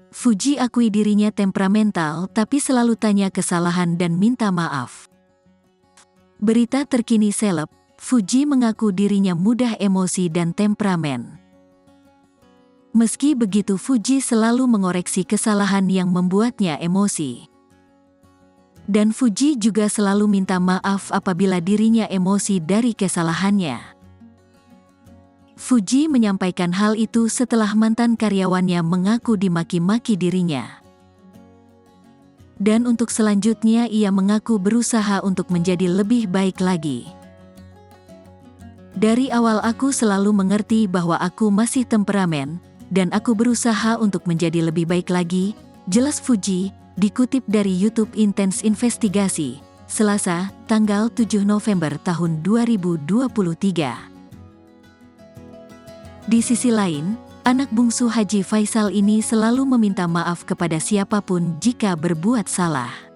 Fuji akui dirinya temperamental tapi selalu tanya kesalahan dan minta maaf. Berita terkini seleb, Fuji mengaku dirinya mudah emosi dan temperamen. Meski begitu, Fuji selalu mengoreksi kesalahan yang membuatnya emosi. Dan Fuji juga selalu minta maaf apabila dirinya emosi dari kesalahannya. Fuji menyampaikan hal itu setelah mantan karyawannya mengaku dimaki-maki dirinya. Dan untuk selanjutnya ia mengaku berusaha untuk menjadi lebih baik lagi. Dari awal aku selalu mengerti bahwa aku masih temperamen, dan aku berusaha untuk menjadi lebih baik lagi, jelas Fuji, dikutip dari YouTube Intense Investigasi, Selasa, tanggal 7 November tahun 2023. Di sisi lain, anak bungsu Haji Faisal ini selalu meminta maaf kepada siapapun jika berbuat salah.